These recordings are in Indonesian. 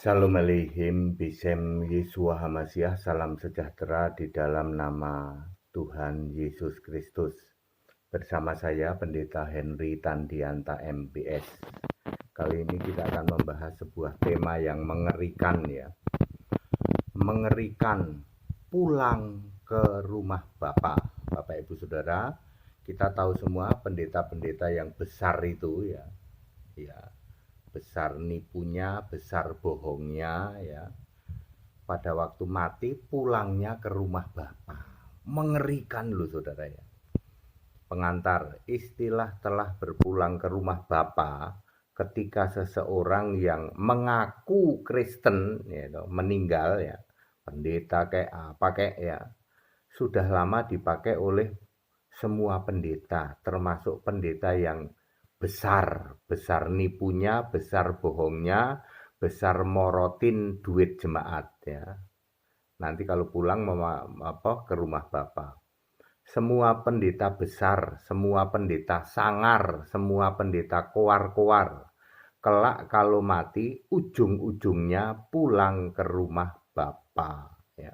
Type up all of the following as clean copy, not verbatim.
Shalom Aleichem, Bisem Yeshua HaMashiach, salam sejahtera di dalam nama Tuhan Yesus Kristus. Bersama saya Pendeta Henry Tandianta MPS. Kali ini kita akan membahas sebuah tema yang mengerikan ya. Mengerikan, pulang ke rumah Bapa. Bapak Ibu Saudara, kita tahu semua pendeta-pendeta yang besar itu ya. Besar nipunya, besar bohongnya ya. Pada waktu mati pulangnya ke rumah Bapa. Mengerikan loh saudara ya. Pengantar, istilah telah berpulang ke rumah Bapa ketika seseorang yang mengaku Kristen ya, meninggal ya, pendeta kayak apa kayak ya, sudah lama dipakai oleh semua pendeta, termasuk pendeta yang besar nipunya, besar bohongnya, besar morotin duit jemaat ya. Nanti kalau pulang ke rumah Bapa. Semua pendeta besar, semua pendeta sangar, semua pendeta koar-koar, kelak kalau mati ujung-ujungnya pulang ke rumah Bapa ya.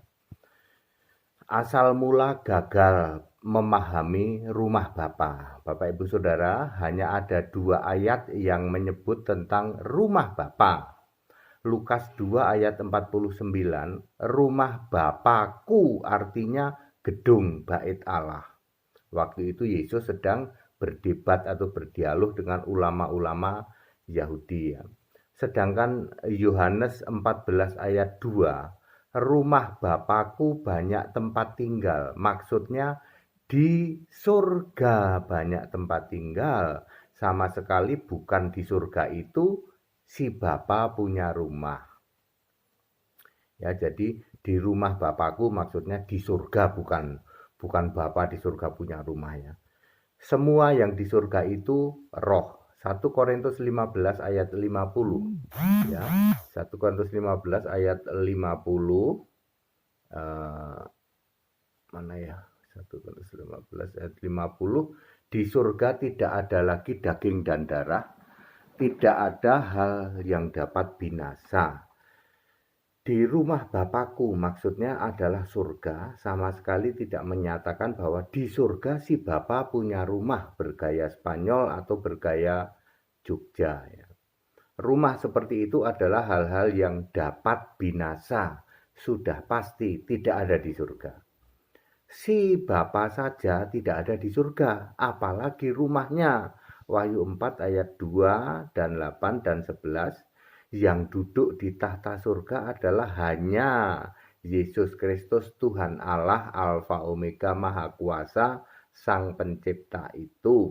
Asal mula gagal memahami rumah Bapa. Bapak Ibu Saudara, hanya ada 2 ayat yang menyebut tentang rumah Bapa. Lukas 2 ayat 49, rumah Bapakku artinya gedung bait Allah. Waktu itu Yesus sedang berdebat atau berdialog dengan ulama-ulama Yahudi. Sedangkan Yohanes 14 ayat 2, rumah Bapakku banyak tempat tinggal. Maksudnya di surga banyak tempat tinggal. Sama sekali bukan di surga itu si Bapa punya rumah. Ya, jadi di rumah Bapakku maksudnya di surga, bukan Bapa di surga punya rumah ya. Semua yang di surga itu roh. 1 Korintus 15 ayat 50 ya. 1 Korintus 15 ayat 50 mana ya? 1 Korintus 15 ayat 50, di surga tidak ada lagi daging dan darah, tidak ada hal yang dapat binasa. Di rumah Bapakku maksudnya adalah surga, sama sekali tidak menyatakan bahwa di surga si Bapa punya rumah bergaya Spanyol atau bergaya Jogja ya. Rumah seperti itu adalah hal-hal yang dapat binasa, sudah pasti tidak ada di surga. Si Bapa saja tidak ada di surga, apalagi rumahnya. Wahyu 4 ayat 2 dan 8 dan 11, yang duduk di tahta surga adalah hanya Yesus Kristus Tuhan Allah, Alfa Omega, Maha Kuasa, Sang Pencipta itu.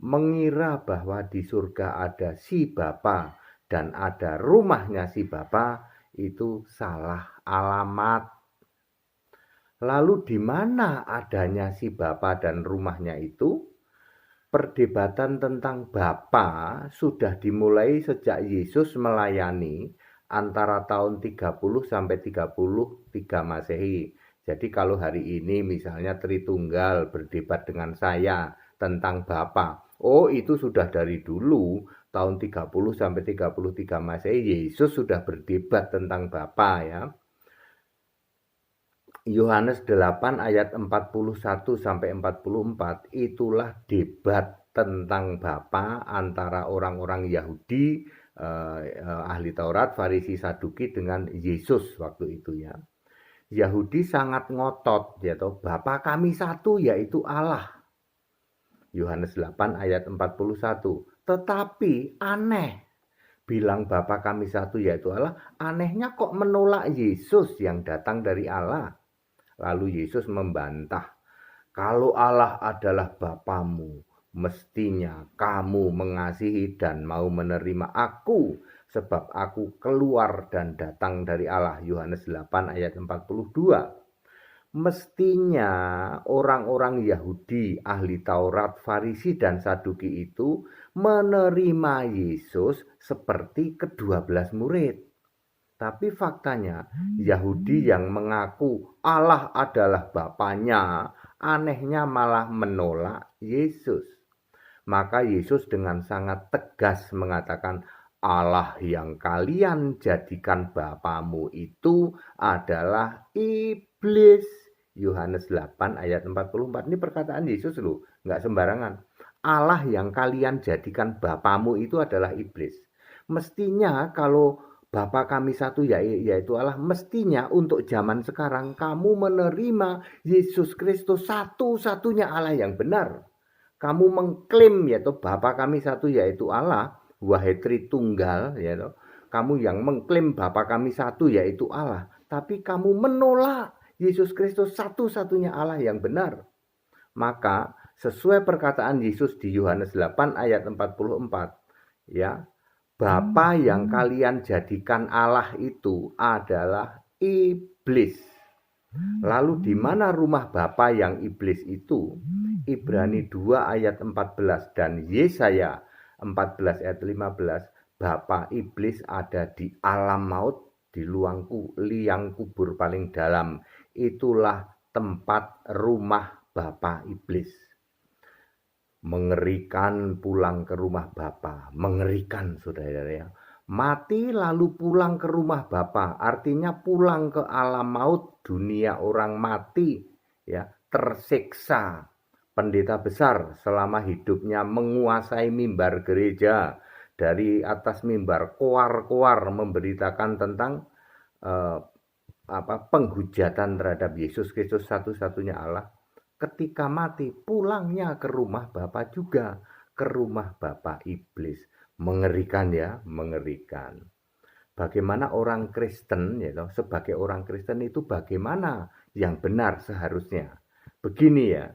Mengira bahwa di surga ada si Bapa dan ada rumahnya si Bapa itu salah alamat. Lalu di mana adanya si Bapa dan rumahnya itu? Perdebatan tentang Bapa sudah dimulai sejak Yesus melayani antara tahun 30 sampai 33 Masehi. Jadi kalau hari ini misalnya Tritunggal berdebat dengan saya tentang Bapa, oh itu sudah dari dulu, tahun 30 sampai 33 Masehi Yesus sudah berdebat tentang Bapa ya. Yohanes 8 ayat 41 sampai 44, itulah debat tentang Bapa antara orang-orang Yahudi, ahli Taurat, Farisi, Saduki dengan Yesus waktu itu ya. Yahudi sangat ngotot yaitu Bapa kami satu yaitu Allah. Yohanes 8 ayat 41. Tetapi aneh, bilang Bapa kami satu yaitu Allah, anehnya kok menolak Yesus yang datang dari Allah. Lalu Yesus membantah, kalau Allah adalah Bapamu, mestinya kamu mengasihi dan mau menerima aku, sebab aku keluar dan datang dari Allah. Yohanes 8 ayat 42. Mestinya orang-orang Yahudi, ahli Taurat, Farisi, dan Saduki itu menerima Yesus seperti ke-12 murid. Tapi faktanya Yahudi yang mengaku Allah adalah Bapanya, anehnya malah menolak Yesus. Maka Yesus dengan sangat tegas mengatakan, Allah yang kalian jadikan bapamu itu adalah iblis. Yohanes 8 ayat 44. Ini perkataan Yesus loh, nggak sembarangan. Allah yang kalian jadikan bapamu itu adalah iblis. Mestinya kalau Bapa kami satu yaitu Allah, mestinya untuk zaman sekarang kamu menerima Yesus Kristus satu-satunya Allah yang benar. Kamu mengklaim yaitu Bapa kami satu yaitu Allah, wahai Tritunggal, ya, kamu yang mengklaim Bapa kami satu yaitu Allah, tapi kamu menolak Yesus Kristus satu-satunya Allah yang benar. Maka sesuai perkataan Yesus di Yohanes 8 ayat 44, ya, Bapa yang kalian jadikan Allah itu adalah iblis. Lalu di mana rumah Bapa yang iblis itu? Ibrani 2 ayat 14 dan Yesaya 14 ayat 15. Bapa iblis ada di alam maut, di liang kubur paling dalam. Itulah tempat rumah Bapa iblis. Mengerikan pulang ke rumah Bapa, mengerikan saudara ya. Mati lalu pulang ke rumah Bapa, artinya pulang ke alam maut, dunia orang mati, ya, tersiksa. Pendeta besar selama hidupnya menguasai mimbar gereja, dari atas mimbar koar-koar memberitakan tentang penghujatan terhadap Yesus Kristus satu-satunya Allah. Ketika mati pulangnya ke rumah Bapa juga, ke rumah Bapa iblis. Mengerikan ya, mengerikan. Bagaimana orang Kristen, ya, sebagai orang Kristen itu bagaimana yang benar seharusnya. Begini ya,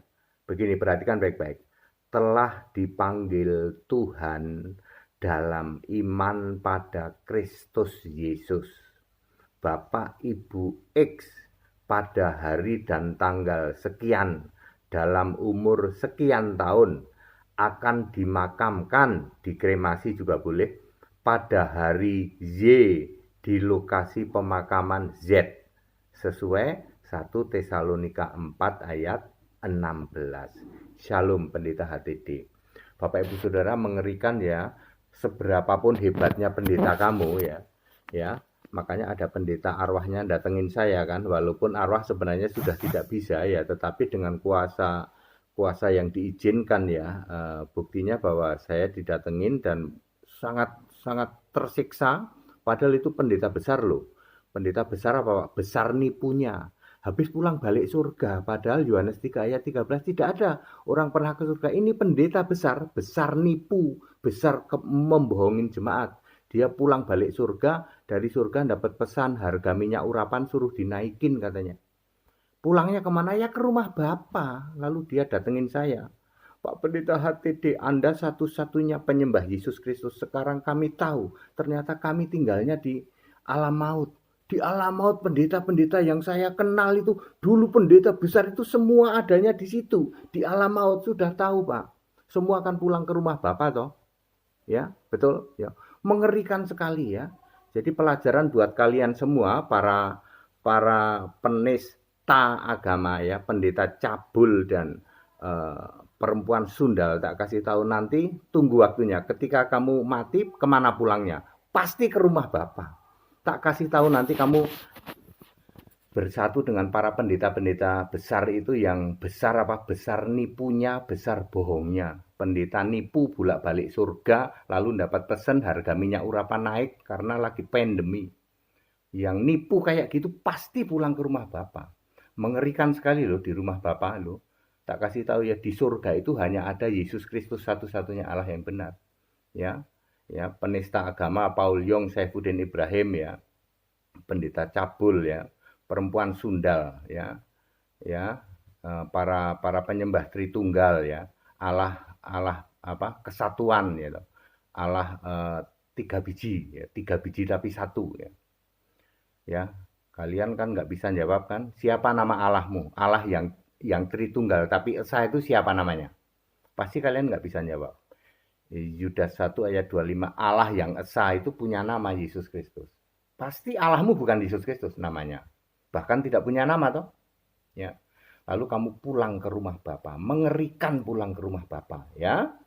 begini perhatikan baik-baik. Telah dipanggil Tuhan dalam iman pada Kristus Yesus. Bapak Ibu X pada hari dan tanggal sekian dalam umur sekian tahun akan dimakamkan, dikremasi juga boleh, pada hari Y di lokasi pemakaman Z sesuai 1 Tesalonika 4 ayat 16. Shalom pendeta HTD. Bapak Ibu Saudara, mengerikan ya, seberapapun hebatnya pendeta kamu ya, makanya ada pendeta arwahnya datengin saya kan, walaupun arwah sebenarnya sudah tidak bisa ya, tetapi dengan kuasa yang diizinkan ya, buktinya bahwa saya didatengin dan sangat tersiksa, padahal itu pendeta besar loh. Pendeta besar apa? Besar nipunya. Habis pulang balik surga, padahal Yohanes 3 ayat 13 tidak ada orang pernah ke surga. Ini pendeta besar nipu, besar membohongin jemaat. Dia pulang balik surga, dari surga dapat pesan harga minyak urapan suruh dinaikin katanya. Pulangnya kemana? Ya ke rumah Bapa. Lalu dia datengin saya. Pak Pendeta HTD, Anda satu-satunya penyembah Yesus Kristus. Sekarang kami tahu, ternyata kami tinggalnya di alam maut. Di alam maut pendeta-pendeta yang saya kenal itu, dulu pendeta besar itu semua adanya di situ. Di alam maut, sudah tahu Pak. Semua akan pulang ke rumah Bapa toh. Ya, betul? Ya. Mengerikan sekali ya. Jadi pelajaran buat kalian semua, para penista agama ya, pendeta cabul dan perempuan sundal, tak kasih tahu nanti, tunggu waktunya. Ketika kamu mati, kemana pulangnya? Pasti ke rumah Bapa. Tak kasih tahu nanti kamu bersatu dengan para pendeta-pendeta besar itu yang besar apa? Besar nipunya, besar bohongnya. Pendeta nipu bolak-balik surga, lalu dapat pesan harga minyak urapan naik karena lagi pandemi. Yang nipu kayak gitu pasti pulang ke rumah Bapa. Mengerikan sekali loh di rumah Bapa loh. Tak kasih tahu ya, di surga itu hanya ada Yesus Kristus satu-satunya Allah yang benar. Ya, penista agama Paul Yong, Saifuddin Ibrahim ya, pendeta cabul ya, perempuan sundal ya, para penyembah Tritunggal ya, Allah apa kesatuan ya, Allah 3 biji ya, 3 biji tapi satu ya. Kalian kan nggak bisa jawab kan, siapa nama Allahmu? Allah yang Tritunggal tapi Esa itu siapa namanya? Pasti kalian nggak bisa jawab. Yudas 1 ayat 25, Allah yang Esa itu punya nama Yesus Kristus. Pasti Allahmu bukan Yesus Kristus namanya. Bahkan tidak punya nama toh. Ya. Lalu kamu pulang ke rumah Bapa, mengerikan pulang ke rumah Bapa, ya.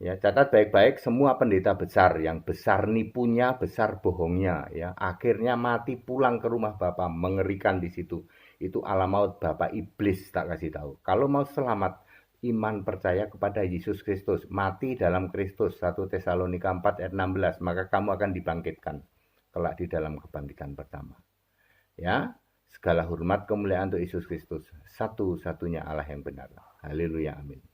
Ya, catat baik-baik, semua pendeta besar, yang besar nipunya, besar bohongnya, ya. Akhirnya mati pulang ke rumah Bapa, mengerikan di situ. Itu alamaut Bapak iblis, tak kasih tahu. Kalau mau selamat, iman percaya kepada Yesus Kristus, mati dalam Kristus, 1 Tesalonika 4 ayat 16, maka kamu akan dibangkitkan kelak di dalam kebangkitan pertama. Ya, segala hormat kemuliaan untuk Yesus Kristus, satu-satunya Allah yang benar. Haleluya, amin.